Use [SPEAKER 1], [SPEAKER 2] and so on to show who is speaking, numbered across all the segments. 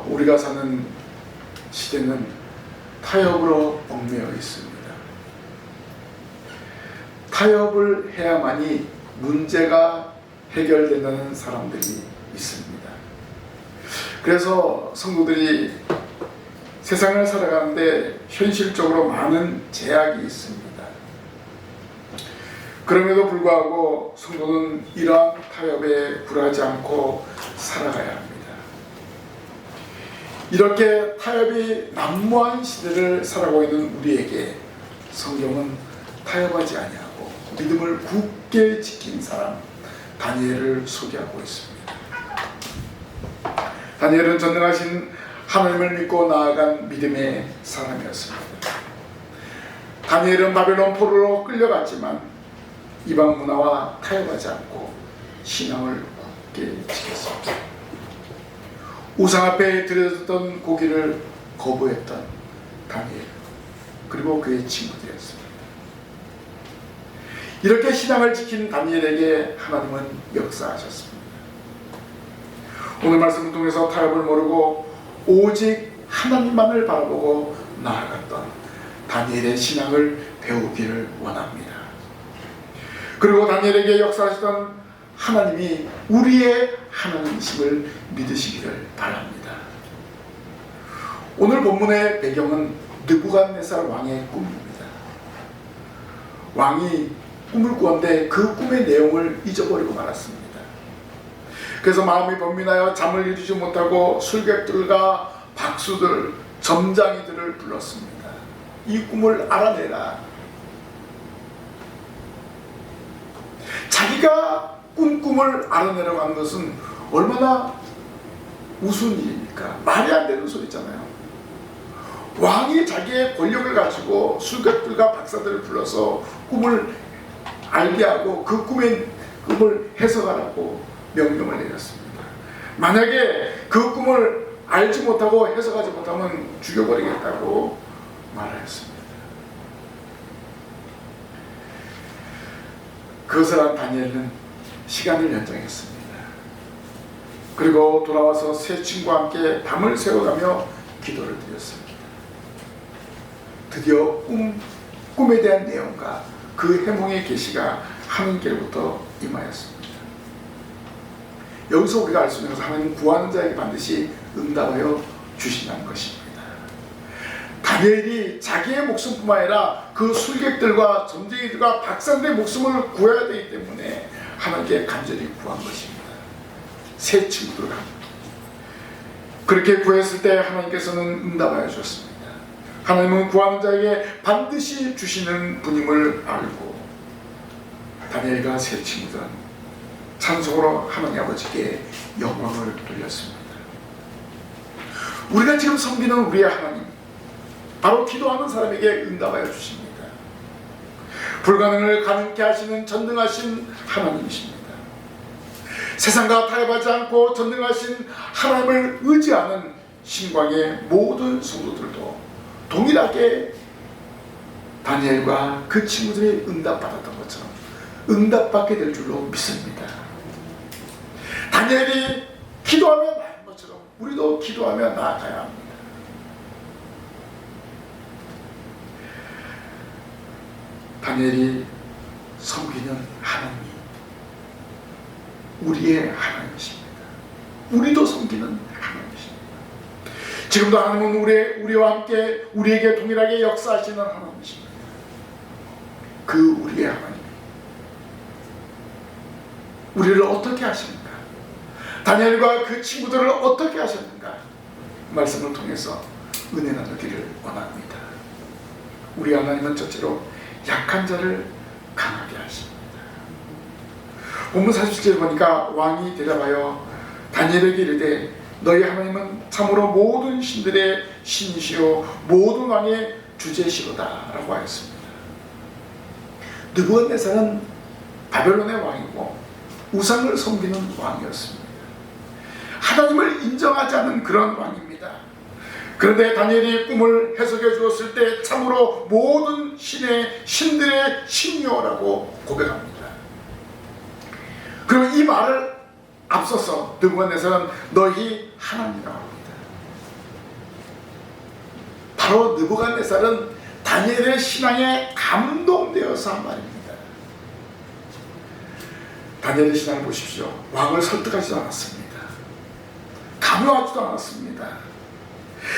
[SPEAKER 1] 우리가 사는 시대는 타협으로 얽매여 있습니다. 타협을 해야만이 문제가 해결된다는 사람들이 있습니다. 그래서 성도들이 세상을 살아가는데 현실적으로 많은 제약이 있습니다. 그럼에도 불구하고 성도는 이러한 타협에 굴하지 않고 살아가야 합니다. 이렇게 타협이 난무한 시대를 살아가고 있는 우리에게 성경은 타협하지 아니하고 믿음을 굳게 지킨 사람 다니엘을 소개하고 있습니다. 다니엘은 전능하신 하나님을 믿고 나아간 믿음의 사람이었습니다. 다니엘은 바벨론 포로로 끌려갔지만 이방 문화와 타협하지 않고 신앙을 굳게 지켰습니다. 우상 앞에 드려졌던 고기를 거부했던 다니엘, 그리고 그의 친구들이었습니다. 이렇게 신앙을 지킨 다니엘에게 하나님은 역사하셨습니다. 오늘 말씀을 통해서 타협을 모르고 오직 하나님만을 바라보고 나아갔던 다니엘의 신앙을 배우기를 원합니다. 그리고 다니엘에게 역사하시던 하나님이 우리의 하나님이심을 믿으시기를 바랍니다. 오늘 본문의 배경은 느부갓네살 왕의 꿈입니다. 왕이 꿈을 꾸었는데 그 꿈의 내용을 잊어버리고 말았습니다. 그래서 마음이 번민하여 잠을 이루지 못하고 술객들과 박수들, 점장이들을 불렀습니다. 이 꿈을 알아내라. 자기가 꾼 꿈을 알아내려고 하는 것은 얼마나 우스운 일입니까? 말이 안 되는 소리잖아요. 왕이 자기의 권력을 가지고 술객들과 박사들을 불러서 꿈을 알게 하고 그 꿈의 꿈을 해석하라고 명령을 내렸습니다. 만약에 그 꿈을 알지 못하고 해석하지 못하면 죽여버리겠다고 말하였습니다. 그것을 한 다니엘은 시간을 연장했습니다. 그리고 돌아와서 세 친구와 함께 밤을 새워가며 기도를 드렸습니다. 드디어 꿈에 대한 내용과 그 해몽의 계시가 하나님께로부터 임하였습니다. 여기서 우리가 알 수 있는 것은 하나님은 구하는 자에게 반드시 응답하여 주신다는 것입니다. 다니엘이 자기의 목숨뿐만 아니라 그 술객들과 점쟁이들과 박사들의 목숨을 구해야 되기 때문에 하나님께 간절히 구한 것입니다. 세 친구들과 그렇게 구했을 때 하나님께서는 응답하여 주셨습니다. 하나님은 구하는 자에게 반드시 주시는 분임을 알고 다니엘과 세 친구들은 찬송으로 하나님 아버지께 영광을 돌렸습니다. 우리가 지금 섬기는 우리의 하나님, 바로 기도하는 사람에게 응답하여 주십니다. 불가능을 가능케 하시는 전능하신 하나님이십니다. 세상과 타협하지 않고 전능하신 하나님을 의지하는 신광의 모든 성도들도 동일하게 다니엘과 그 친구들이 응답받았던 것처럼 응답받게 될 줄로 믿습니다. 다니엘이 기도하며 나아간 것처럼 우리도 기도하며 나아가야 합니다. 다니엘이 섬기는 하나님이 우리의 하나님이십니다. 우리도 섬기는 하나님이십니다. 지금도 하나님은 우리와 함께 우리에게 동일하게 역사하시는 하나님이십니다. 그 우리의 하나님이 우리를 어떻게 하시는가, 다니엘과 그 친구들을 어떻게 하셨는가 말씀을 통해서 은혜 나누기를 원합니다. 우리 하나님은 첫째로 약한 자를 강하게 하십니다. 본문 47절 보니까 왕이 대답하여 다니엘에게 이르되 너희 하나님은 참으로 모든 신들의 신이시요 모든 왕의 주제시로다 라고 하였습니다. 느부갓네살은 바벨론의 왕이고 우상을 섬기는 왕이었습니다. 하나님을 인정하지 않는 그런 왕입니다. 그런데 다니엘이 꿈을 해석해 주었을 때 참으로 모든 신들의 신이요라고 고백합니다. 그리고 이 말을 앞서서 느부갓네살은 너희 하나님이라고 합니다. 바로 느부갓네살은 다니엘의 신앙에 감동되어서 한 말입니다. 다니엘의 신앙을 보십시오. 왕을 설득하지도 않았습니다. 강요하지도 않았습니다.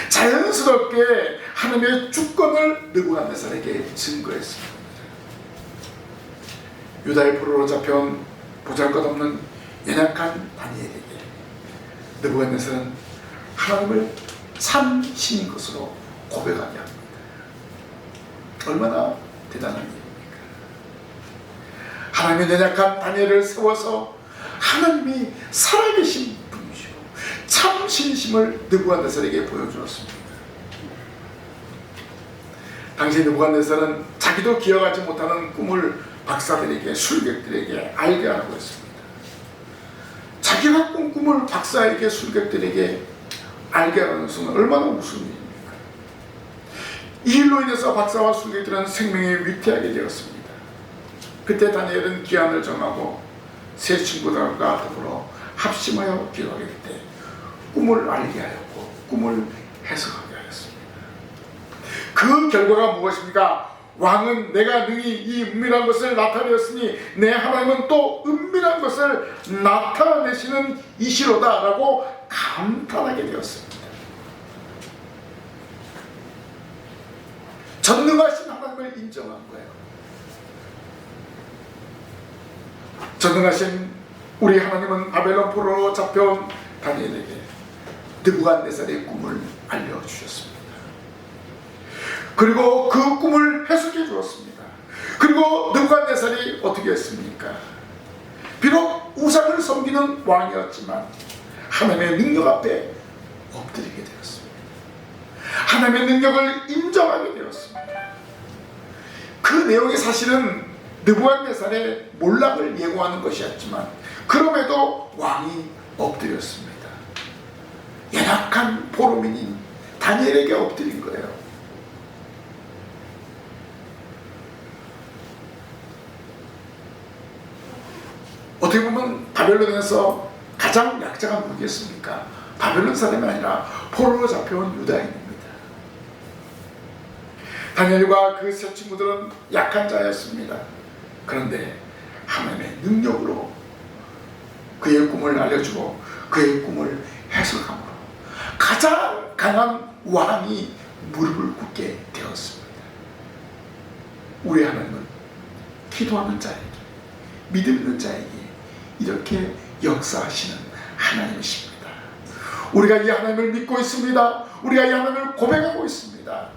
[SPEAKER 1] 자연스럽게 하나님의 주권을 느부갓네살에게 증거했습니다. 유다의 포로로 잡혀온 보잘것없는 연약한 다니엘에게 느부갓네살은 하나님을 참 신인 것으로 고백하게 합니다. 얼마나 대단한 일입니까? 하나님의 연약한 다니엘을 세워서 하나님이 살아계신 분이시고 참 신심을 느부갓네살에게 보여주었습니다. 당시 느부갓네살은 자기도 기억하지 못하는 꿈을 박사들에게, 술객들에게 알게 하고 있습니다. 자기가 꾼 꿈을 박사에게, 술객들에게 알게 하는 것은 얼마나 무서운 일입니까? 이 일로 인해서 박사와 술객들은 생명이 위태하게 되었습니다. 그때 다니엘은 기한을 정하고 세 친구들과 더불어 합심하여 기도하게 될 때 꿈을 알게 하였고 꿈을 해석하게 하였습니다. 그 결과가 무엇입니까? 왕은 내가 능히 이 은밀한 것을 나타내었으니 내 하나님은 또 은밀한 것을 나타내시는 이시로다 라고 감탄하게 되었습니다. 전능하신 하나님을 인정한 거예요. 전능하신 우리 하나님은 바벨론 포로로 잡혀온 다니엘에게 느부갓네살의 꿈을 알려주셨습니다. 그리고 그 꿈을 해석해 주었습니다. 그리고 느부갓네살이 어떻게 했습니까? 비록 우상을 섬기는 왕이었지만 하나님의 능력 앞에 엎드리게 되었습니다. 하나님의 능력을 인정하게 되었습니다. 그 내용이 사실은 느부갓네살의 몰락을 예고하는 것이었지만 그럼에도 왕이 엎드렸습니다. 연약한 포로민인 다니엘에게 엎드린 거예요. 어떻게 보면 바벨론에서 가장 약자가 누구겠습니까? 바벨론 사람이 아니라 포로로 잡혀온 유다인입니다. 다니엘과 그 세 친구들은 약한 자였습니다. 그런데 하나님의 능력으로 그의 꿈을 알려주고 그의 꿈을 해석함으로 가장 강한 왕이 무릎을 꿇게 되었습니다. 우리 하나님은 기도하는 자에게, 믿음 있는 자에게 이렇게 역사하시는 하나님이십니다. 우리가 이 하나님을 믿고 있습니다. 우리가 이 하나님을 고백하고 있습니다.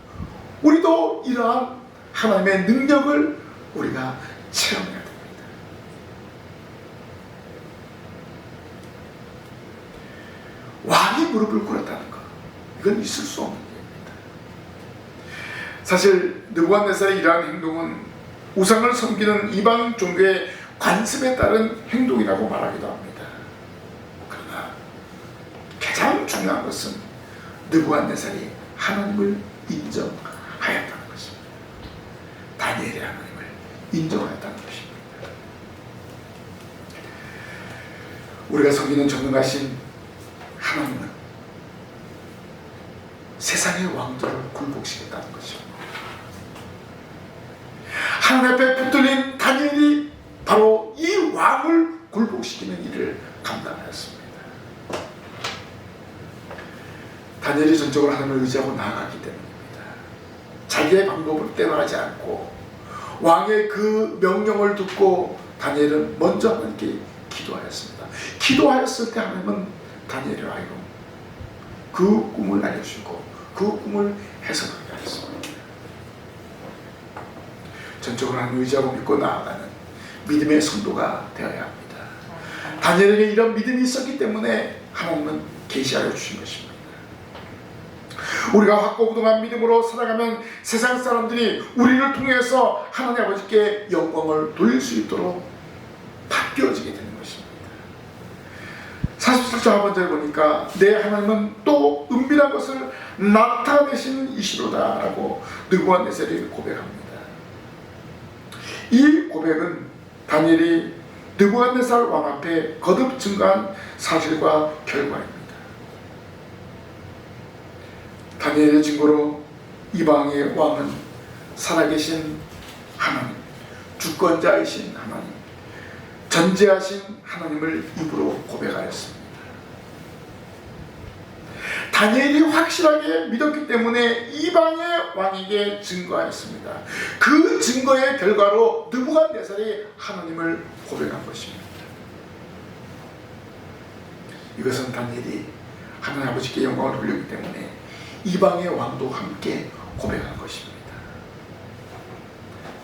[SPEAKER 1] 우리도 이러한 하나님의 능력을 우리가 체험해야 됩니다. 왕이 무릎을 꿇었다는 것, 이건 있을 수 없는 일입니다. 사실 느부갓네살의 이러한 행동은 우상을 섬기는 이방 종교의 관습에 따른 행동이라고 말하기도 합니다. 그러나 가장 중요한 것은 느부갓네살이 하나님을 인정하였다는 것입니다. 다니엘의 하나님을 인정하였다는 것입니다. 우리가 섬기는 전능하신 하나님은 세상의 왕들을 굴복시켰다는 것입니다. 하나님 앞에 붙들린 다니엘이 바로 이 왕을 굴복시키는 일을 감당하였습니다. 다니엘이 전적으로 하나님을 의지하고 나아가기 때문입니다. 자기의 방법을 따라하지 않고 왕의 그 명령을 듣고 다니엘은 먼저 하나님께 기도하였습니다. 기도하였을 때 하나님은 다니엘을 하여금 그 꿈을 알려주고 그 꿈을 해석하게 하였습니다. 전적으로 하나님을 의지하고 믿고 나아가는 믿음의 성도가 되어야 합니다. 다니엘에게 이런 믿음이 있었기 때문에 하나님은 계시하여 주신 것입니다. 우리가 확고부동한 믿음으로 살아가면 세상 사람들이 우리를 통해서 하나님 아버지께 영광을 돌릴 수 있도록 바뀌어지게 되는 것입니다. 47절 하반절에 보니까 내 하나님은 또 은밀한 것을 나타내시는 이시로다 라고 느부갓네살이 고백합니다. 이 고백은 다니엘이 느부갓네살 왕 앞에 거듭 증거한 사실과 결과입니다. 다니엘의 증거로 이방의 왕은 살아계신 하나님, 주권자이신 하나님, 전지하신 하나님을 입으로 고백하였습니다. 다니엘이 확실하게 믿었기 때문에 이방의 왕에게 증거하였습니다. 그 증거의 결과로 느부갓네살이 하나님을 고백한 것입니다. 이것은 다니엘이 하나님 아버지께 영광을 돌리기 때문에 이방의 왕도 함께 고백한 것입니다.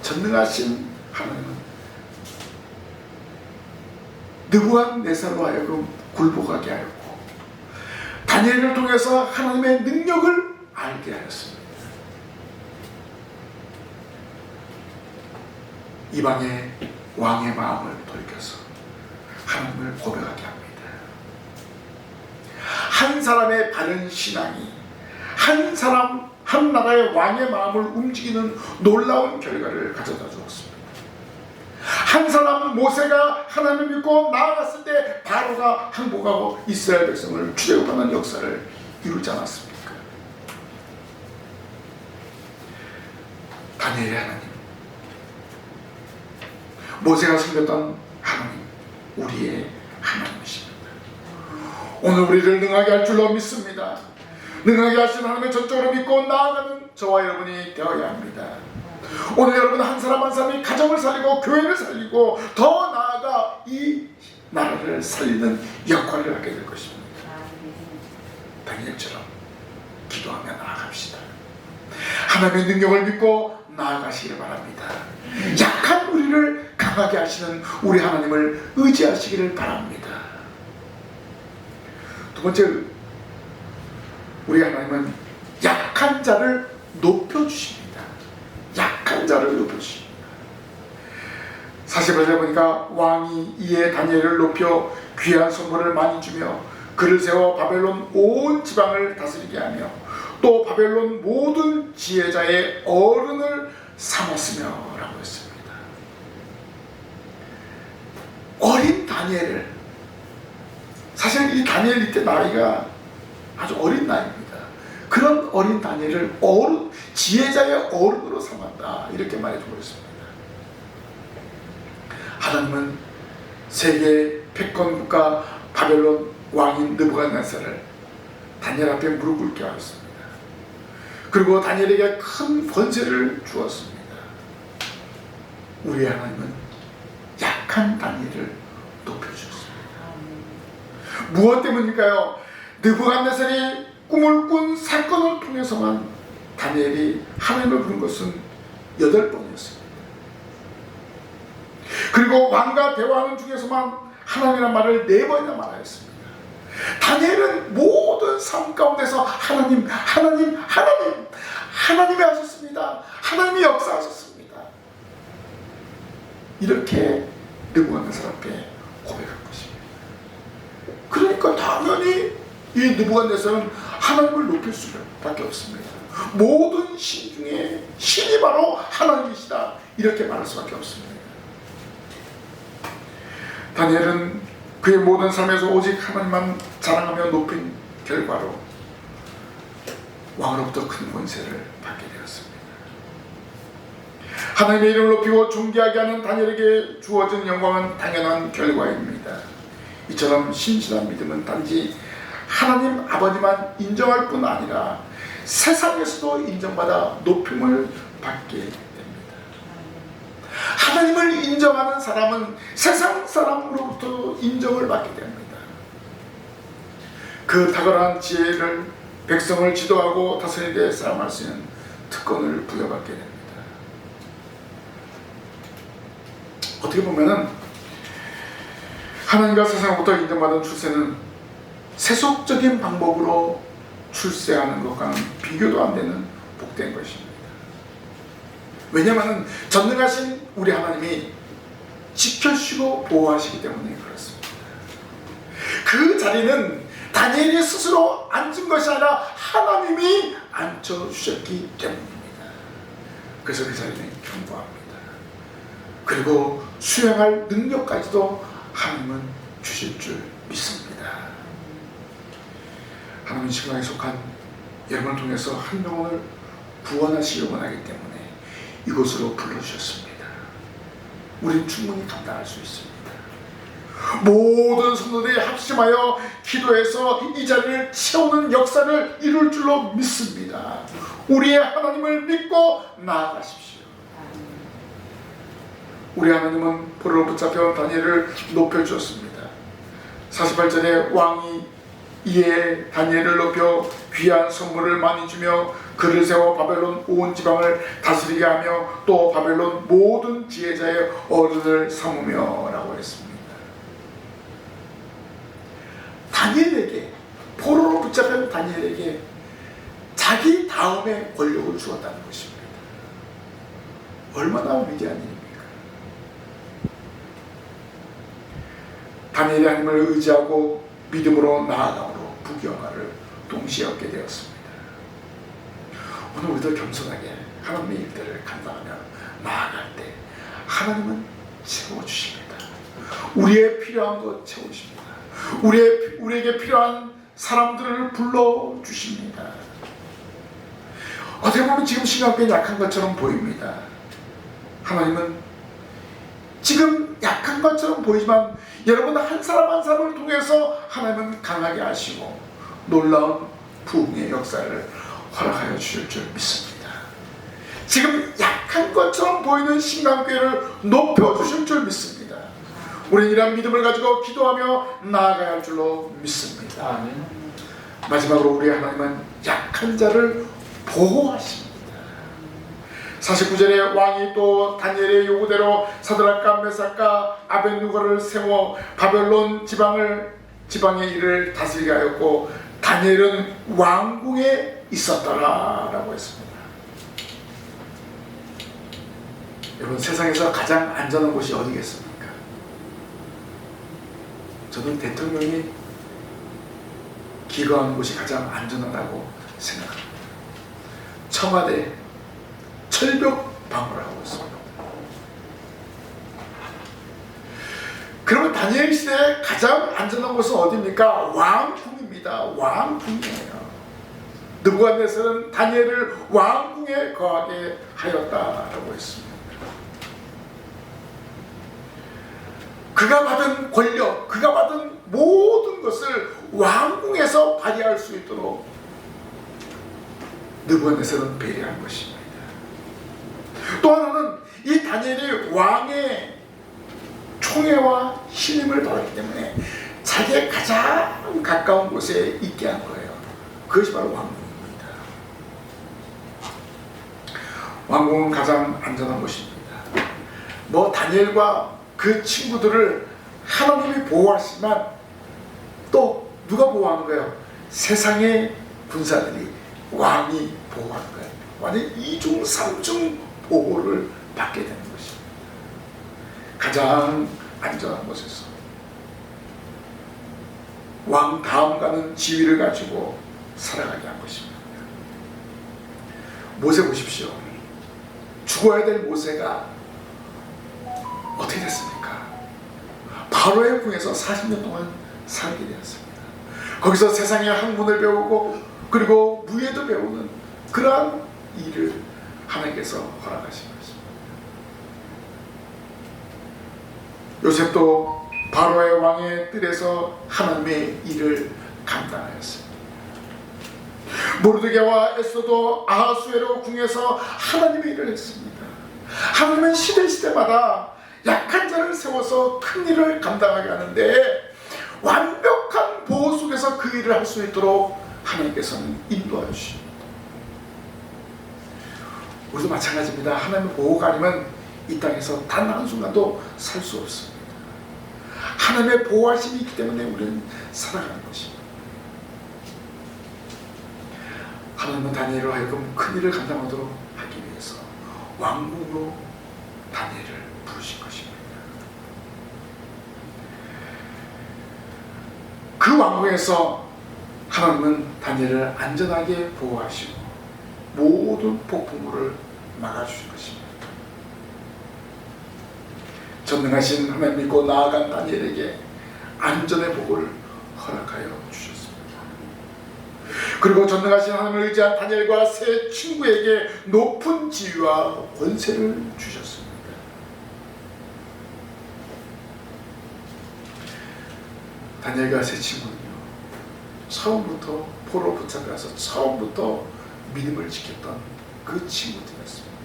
[SPEAKER 1] 전능하신 하나님은 느부갓네살로 하여금 굴복하게 하였고 다니엘을 통해서 하나님의 능력을 알게 하였습니다. 이방의 왕의 마음을 돌이켜서 하나님을 고백하게 합니다. 한 사람의 바른 신앙이 한 나라의 왕의 마음을 움직이는 놀라운 결과를 가져다 주었습니다. 한 사람 모세가 하나님을 믿고 나아갔을 때 바로가 항복하고 이스라엘 백성을 출애굽하는 역사를 이루지 않았습니까? 다니엘의 하나님, 모세가 섬겼던 하나님, 우리의 하나님이십니다. 오늘 우리를 능하게 할 줄로 믿습니다. 능하게 하신 하나님의 전적으로 믿고 나아가는 저와 여러분이 되어야 합니다. 오늘 여러분 한 사람 한 사람이 가정을 살리고 교회를 살리고 더 나아가 이 나라를 살리는 역할을 하게 될 것입니다. 다니엘처럼 기도하며 나아갑시다. 하나님의 능력을 믿고 나아가시길 바랍니다. 약한 우리를 강하게 하시는 우리 하나님을 의지하시기를 바랍니다. 두 번째, 우리 하나님은 약한 자를 높여주십니다. 약한 자를 높여주십니다. 40절에 보니까 왕이 이에 다니엘을 높여 귀한 선물을 많이 주며 그를 세워 바벨론 온 지방을 다스리게 하며 또 바벨론 모든 지혜자의 어른을 삼았으며 라고 했습니다. 어린 다니엘을, 사실 이 다니엘 이때 나이가 아주 어린 나이입니다. 그런 어린 다니엘을 어른, 지혜자의 어른으로 삼았다, 이렇게 말해주고 있습니다. 하나님은 세계 패권 국가 바벨론 왕인 느부갓네살을 다니엘 앞에 무릎 꿇게 하였습니다. 그리고 다니엘에게 큰 권세를 주었습니다. 우리 하나님은 약한 다니엘을 높여주셨습니다. 무엇 때문일까요? 느부갓네살이 꿈을 꾼 사건을 통해서만 다니엘이 하나님을 부른 것은 8번이었습니다. 그리고 왕과 대화하는 중에서만 하나님이란 말을 4번이나 말하였습니다. 다니엘은 모든 삶 가운데서 하나님이 하셨습니다. 하나님이 역사하셨습니다. 이렇게 느부갓네살 앞에 고백한 것입니다. 그러니까 당연히 이 느부갓네살은 하나님을 높일 수밖에 없습니다. 모든 신 중에 신이 바로 하나님이시다, 이렇게 말할 수밖에 없습니다. 다니엘은 그의 모든 삶에서 오직 하나님만 자랑하며 높인 결과로 왕으로부터 큰 권세를 받게 되었습니다. 하나님의 이름을 높이고 존귀하게 하는 다니엘에게 주어진 영광은 당연한 결과입니다. 이처럼 신실한 믿음은 단지 하나님 아버지만 인정할 뿐 아니라 세상에서도 인정받아 높임을 받게 됩니다. 하나님을 인정하는 사람은 세상 사람으로부터 인정을 받게 됩니다. 그 탁월한 지혜를 백성을 지도하고 다스리는 데 사용할 수 있는 특권을 부여받게 됩니다. 어떻게 보면은 하나님과 세상으로부터 인정받은 출세는 세속적인 방법으로 출세하는 것과는 비교도 안 되는 복된 것입니다. 왜냐하면 전능하신 우리 하나님이 지켜주시고 보호하시기 때문에 그렇습니다. 그 자리는 다니엘이 스스로 앉은 것이 아니라 하나님이 앉혀주셨기 때문입니다. 그래서 그 자리는 견고합니다. 그리고 수행할 능력까지도 하나님은 주실 줄 믿습니다. 하나님 신앙에 속한 여러분을 통해서 한 영혼을 구원하시려고 하기 때문에 이곳으로 불러주셨습니다. 우린 충분히 감당할 수 있습니다. 모든 성도들이 합심하여 기도해서 이 자리를 채우는 역사를 이룰 줄로 믿습니다. 우리의 하나님을 믿고 나아가십시오. 우리 하나님은 포로로 붙잡혀온 다니엘을 높여주었습니다. 48절에 왕이 이에 다니엘을 높여 귀한 선물을 많이 주며 그를 세워 바벨론 온 지방을 다스리게 하며 또 바벨론 모든 지혜자의 어른을 삼으며 라고 했습니다. 다니엘에게, 포로로 붙잡힌 다니엘에게 자기 다음에 권력을 주었다는 것입니다. 얼마나 위대한 일입니까? 다니엘이 하나님을 의지하고 믿음으로 나아감으로 부귀영화를 동시에 얻게 되었습니다. 오늘 우리도 겸손하게 하나님의 일들을 감당하며 나아갈 때 하나님은 채워주십니다. 우리의 필요한 것 채우십니다. 우리에게 필요한 사람들을 불러주십니다. 어떻게 보면 지금 신앙교회는 약한 것처럼 보입니다. 하나님은 지금 약한 것처럼 보이지만 여러분 한 사람 한 사람을 통해서 하나님은 강하게 하시고 놀라운 부흥의 역사를 허락하여 주실 줄 믿습니다. 지금 약한 것처럼 보이는 신앙교회를 높여주실 줄 믿습니다. 우리는 이러한 믿음을 가지고 기도하며 나아가야 할 줄로 믿습니다. 아멘. 마지막으로 우리 하나님은 약한 자를 보호하십니다. 49절에 왕이 또 다니엘의 요구대로 사드락과 메삭과 아벳누고를 세워 바벨론 지방의 일을 다스리게 하였고 다니엘은 왕궁에 있었더라 라고 했습니다. 여러분 세상에서 가장 안전한 곳이 어디겠습니까? 저는 대통령이 기거하는 곳이 가장 안전하다고 생각합니다. 청와대 철벽 방어를 하고 있습니다. 그러면 다니엘 시대에 가장 안전한 곳은 어디입니까? 왕궁입니다. 왕궁이에요. 느부갓네살은 다니엘을 왕궁에 거하게 하였다라고 했습니다. 그가 받은 권력, 그가 받은 모든 것을 왕궁에서 발휘할 수 있도록 느부갓네살은 배려한 것입니다. 또 하나는 이 다니엘이 왕의 총애와 신임을 받았기 때문에 자기의 가장 가까운 곳에 있게 한 거예요. 그것이 바로 왕궁입니다. 왕궁은 가장 안전한 곳입니다. 다니엘과 그 친구들을 하나님이 보호하시지만 또 누가 보호하는 거예요? 세상의 군사들이 왕이 보호하는 거예요. 완전히 2중 3중 보호를 받게 되는 것입니다. 가장 안전한 곳에서 왕 다음 가는 지위를 가지고 살아가게 한 것입니다. 모세 보십시오. 죽어야 될 모세가 어떻게 됐습니까? 바로의 궁에서 40년 동안 살게 되었습니다. 거기서 세상의 학문을 배우고 그리고 무예도 배우는 그러한 일을 하나님께서 허락하신 것입니다. 요셉도 바로의 왕의 뜰에서 하나님의 일을 감당하였습니다. 모르드게와 에스더도 아하수에로 궁에서 하나님의 일을 했습니다. 하나님은 시대마다 약한 자를 세워서 큰 일을 감당하게 하는데 완벽한 보호 속에서 그 일을 할 수 있도록 하나님께서는 인도하여 주십니다. 우리도 마찬가지입니다. 하나님의 보호가 아니면 이 땅에서 단 한순간도 살 수 없습니다. 하나님의 보호하심이 있기 때문에 우리는 살아가는 것입니다. 하나님은 다니엘을 하여금 큰 일을 감당하도록 하기 위해서 왕궁으로 다니엘을 부르신 것입니다. 그 왕궁에서 하나님은 다니엘을 안전하게 보호하시고 모든 폭풍우를 막아주신 것입니다. 전능하신 하나님 믿고 나아간 다니엘에게 안전의 복을 허락하여 주셨습니다. 그리고 전능하신 하나님을 의지한 다니엘과 세 친구에게 높은 지위와 권세를 주셨습니다. 다니엘과 세 친구는요, 처음부터 포로 붙잡혀서 처음부터 믿음을 지켰던 그 친구들이었습니다.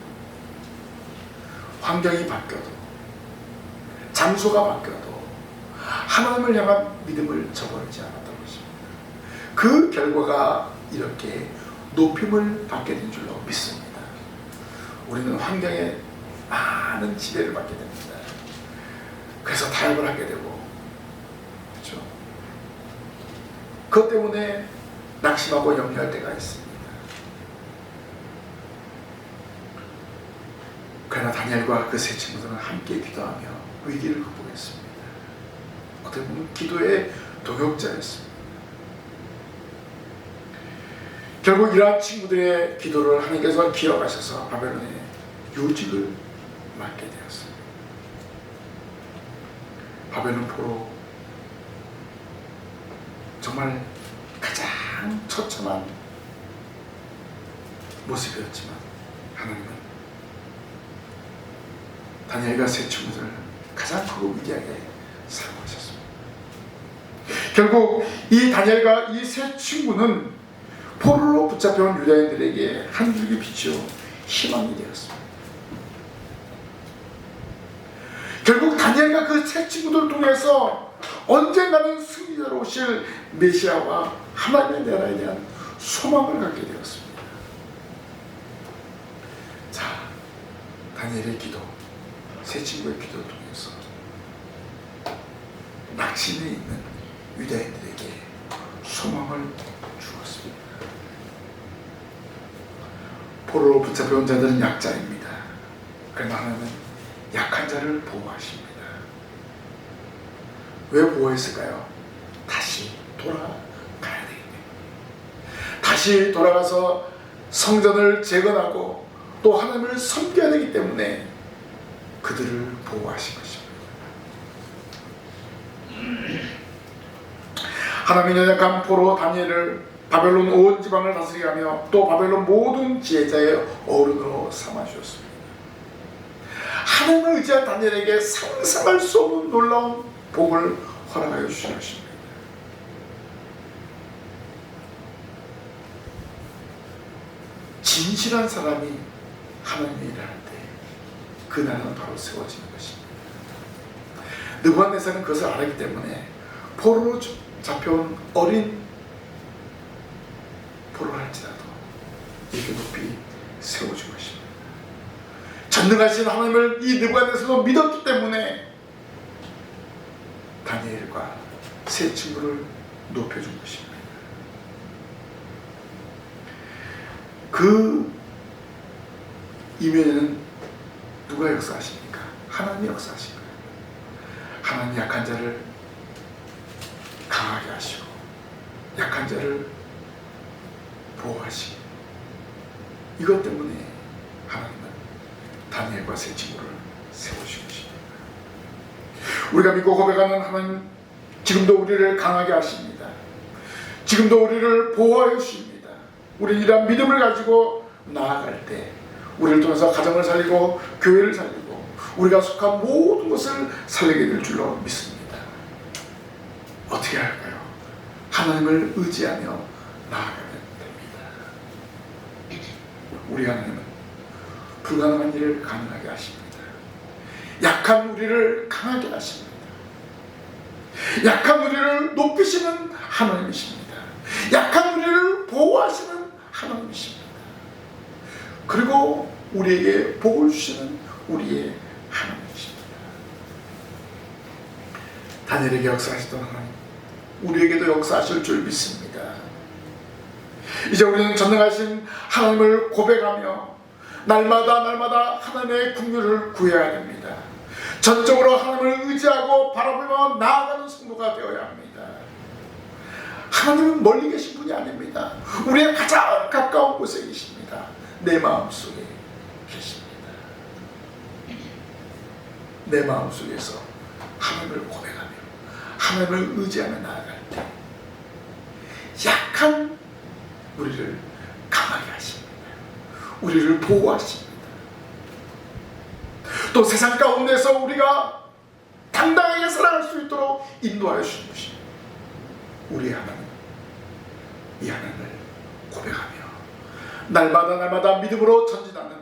[SPEAKER 1] 환경이 바뀌어도, 장소가 바뀌어도 하나님을 향한 믿음을 저버리지 않았던 것입니다. 그 결과가 이렇게 높임을 받게 된 줄로 믿습니다. 우리는 환경에 많은 지배를 받게 됩니다. 그래서 타협을 하게 되고, 그렇죠? 그것 때문에 낙심하고 염려할 때가 있습니다. 그러나 다니엘과 그 세 친구들은 함께 기도하며 위기를 극복했습니다. 어떻게 보면 기도의 동역자였습니다. 결국 이러한 친구들의 기도를 하나님께서 기억하셔서 바벨론의 요직을 맡게 되었습니다. 바벨론 포로, 정말 가장 처참한 모습이었지만 하나님은 다니엘과 세 친구들을 가장 크고 위대하게 사용하셨습니다. 결국 이 다니엘과 이 세 친구는 포로로 붙잡혀온 유다인들에게 한 줄기 빛이요 희망이 되었습니다. 결국 다니엘과 그 세 친구들을 통해서 언젠가는 승리자로 오실 메시아와 하나님의 나라에 대한 소망을 갖게 되었습니다. 자, 다니엘의 기도, 세 친구의 기도를 통해서 낙심해 있는 유다인들에게 소망을 주었습니다. 포로로 붙잡혀온 자들은 약자입니다. 그러나 하나님은 약한 자를 보호하십니다. 왜 보호했을까요? 다시 돌아가야 되기 때문에. 다시 돌아가서 성전을 재건하고 또 하나님을 섬겨야 되기 때문에 그들을 보호하신 것입니다. 하나님의 연약한 포로 다니엘을 바벨론 온 지방을 다스리게 하며 또 바벨론 모든 지혜자의 어른으로 삼아주셨습니다. 하나님을 의지한 다니엘에게 상상할 수 없는 놀라운 복을 허락하여 주신 것입니다. 진실한 사람이 하나님의 일을 할 때 그 나라는 바로 세워지는 것입니다. 느부갓네살은 그것을 알았기 때문에 포로로 잡혀온 어린 포로를 할지라도 이렇게 높이 세워준 것입니다. 전능하신 하나님을 이 느부갓네살도 믿었기 때문에 다니엘과 세 친구를 높여준 것입니다. 그 이면에는 누가 역사하십니까? 하나님이 역사하신 거예요. 하나님 약한 자를 강하게 하시고 약한 자를 보호하시고, 이것 때문에 하나님은 다니엘과 세 친구를 세우신 것입니다. 우리가 믿고 고백하는 하나님, 지금도 우리를 강하게 하십니다. 지금도 우리를 보호하여 주십니다. 우리 이러한 믿음을 가지고 나아갈 때 우리를 통해서 가정을 살리고 교회를 살리고 우리가 속한 모든 것을 살리게 될 줄로 믿습니다. 어떻게 할까요? 하나님을 의지하며 나아가면 됩니다. 우리 하나님은 불가능한 일을 가능하게 하십니다. 약한 우리를 강하게 하십니다. 약한 우리를 높이시는 하나님이십니다. 약한 우리를 보호하시는 하나님이십니다. 그리고 우리에게 복을 주시는 우리의 하나님이십니다. 다니엘에게 역사하시던 하나님, 우리에게도 역사하실 줄 믿습니다. 이제 우리는 전능하신 하나님을 고백하며 날마다 하나님의 긍휼을 구해야 됩니다. 전적으로 하나님을 의지하고 바라보며 나아가는 성도가 되어야 합니다. 하나님은 멀리 계신 분이 아닙니다. 우리의 가장 가까운 곳에 계십니다. 내 마음속에 계십니다. 내 마음속에서 하나님을 고백하며 하나님을 의지하며 나아갈 때 약한 우리를 강하게 하십니다. 우리를 보호하십니다. 또 세상 가운데서 우리가 당당하게 살아갈 수 있도록 인도하여 주십니다. 우리 하나님, 이 하나님을 고백하며 날마다 믿음으로 전진하는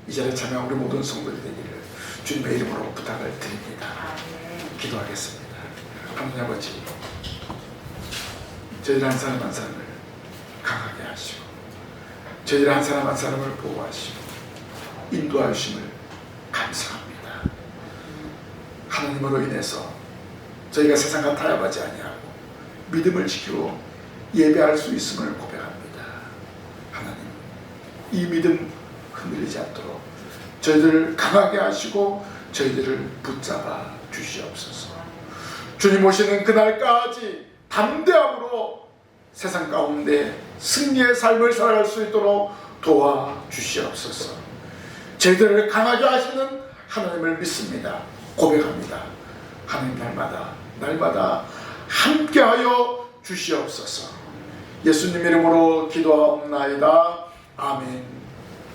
[SPEAKER 1] 이 자리에 참여한 우리 모든 성도들이 되기를 주님의 이름으로 부탁을 드립니다. 기도하겠습니다. 하나님 아버지, 저희들 한 사람 한 사람을 강하게 하시고 저희들 한 사람 한 사람을 보호하시고 인도하심을 감사합니다. 하나님으로 인해서 저희가 세상과 타협하지 아니하고 믿음을 지키고 예배할 수 있음을 고백합니다. 하나님, 이 믿음 흔들리지 않도록 저희들을 강하게 하시고 저희들을 붙잡아 주시옵소서. 주님 오시는 그날까지 담대함으로 세상 가운데 승리의 삶을 살아갈 수 있도록 도와주시옵소서. 저희들을 강하게 하시는 하나님을 믿습니다. 고백합니다. 하나님 날마다 함께하여 주시옵소서. 예수님 이름으로 기도하옵나이다. 아멘.